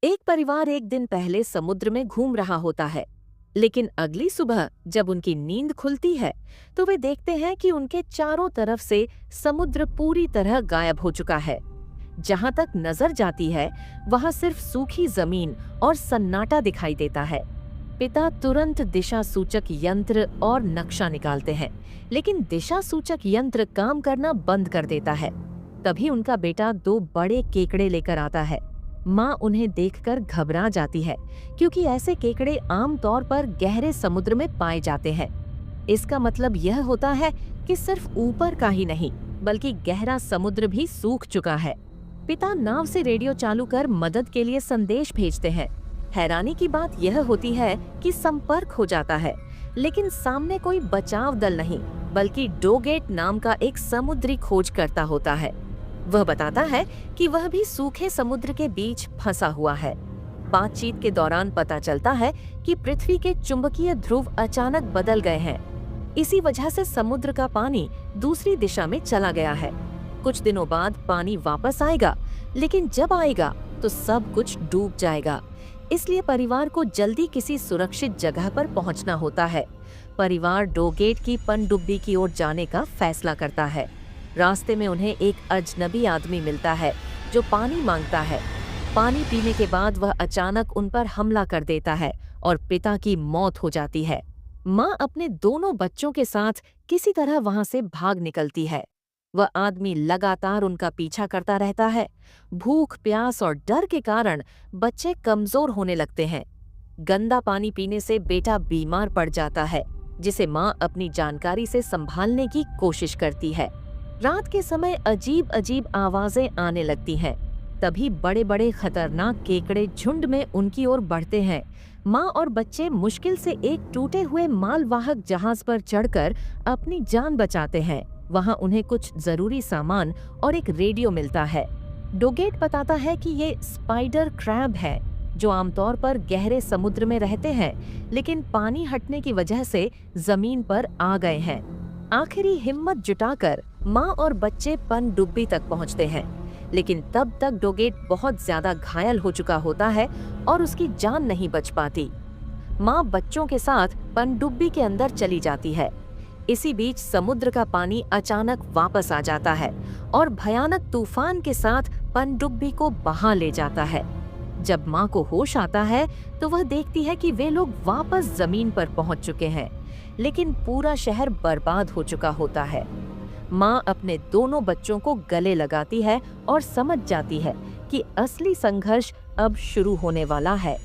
एक परिवार एक दिन पहले समुद्र में घूम रहा होता है, लेकिन अगली सुबह जब उनकी नींद खुलती है तो वे देखते हैं कि उनके चारों तरफ से समुद्र पूरी तरह गायब हो चुका है। जहां तक नजर जाती है वहां सिर्फ सूखी जमीन और सन्नाटा दिखाई देता है। पिता तुरंत दिशा सूचक यंत्र और नक्शा निकालते हैं, लेकिन दिशा सूचक यंत्र काम करना बंद कर देता है। तभी उनका बेटा दो बड़े केकड़े लेकर आता है। माँ उन्हें देखकर घबरा जाती है, क्योंकि ऐसे केकड़े आमतौर पर गहरे समुद्र में पाए जाते हैं। इसका मतलब यह होता है कि सिर्फ ऊपर का ही नहीं, बल्कि गहरा समुद्र भी सूख चुका है। पिता नाव से रेडियो चालू कर मदद के लिए संदेश भेजते हैं। हैरानी की बात यह होती है कि संपर्क हो जाता है, लेकिन सामने कोई बचाव दल नहीं, बल्कि डोगेट नाम का एक समुद्री खोजकर्ता होता है। वह बताता है कि वह भी सूखे समुद्र के बीच फंसा हुआ है। बातचीत के दौरान पता चलता है कि पृथ्वी के चुंबकीय ध्रुव अचानक बदल गए हैं। इसी वजह से समुद्र का पानी दूसरी दिशा में चला गया है। कुछ दिनों बाद पानी वापस आएगा, लेकिन जब आएगा तो सब कुछ डूब जाएगा। इसलिए परिवार को जल्दी किसी सुरक्षित जगह पर पहुंचना होता है। परिवार डोगेट की पनडुब्बी की ओर जाने का फैसला करता है। रास्ते में उन्हें एक अजनबी आदमी मिलता है जो पानी मांगता है। पानी पीने के बाद वह अचानक उन पर हमला कर देता है और पिता की मौत हो जाती है। माँ अपने दोनों बच्चों के साथ किसी तरह वहां से भाग निकलती है। वह आदमी लगातार उनका पीछा करता रहता है। भूख, प्यास और डर के कारण बच्चे कमजोर होने लगते हैं। गंदा पानी पीने से बेटा बीमार पड़ जाता है, जिसे माँ अपनी जानकारी से संभालने की कोशिश करती है। रात के समय अजीब अजीब आवाजें आने लगती हैं। तभी बड़े बड़े खतरनाक केकड़े झुंड में उनकी ओर बढ़ते हैं। माँ और बच्चे मुश्किल से एक टूटे हुए मालवाहक जहाज पर चढ़कर अपनी जान बचाते हैं। वहाँ उन्हें कुछ जरूरी सामान और एक रेडियो मिलता है। डोगेट बताता है कि ये स्पाइडर क्रैब है, जो आमतौर पर गहरे समुद्र में रहते हैं, लेकिन पानी हटने की वजह से जमीन पर आ गए हैं। आखिरी हिम्मत जुटाकर माँ और बच्चे पनडुब्बी तक पहुँचते हैं, लेकिन तब तक डोगेट बहुत ज्यादा घायल हो चुका होता है और उसकी जान नहीं बच पाती। माँ बच्चों के साथ पनडुब्बी के अंदर चली जाती है। इसी बीच समुद्र का पानी अचानक वापस आ जाता है और भयानक तूफान के साथ पनडुब्बी को बहा ले जाता है। जब माँ को होश आता है तो वह देखती है कि वे लोग वापस जमीन पर पहुंच चुके हैं, लेकिन पूरा शहर बर्बाद हो चुका होता है। माँ अपने दोनों बच्चों को गले लगाती है और समझ जाती है कि असली संघर्ष अब शुरू होने वाला है।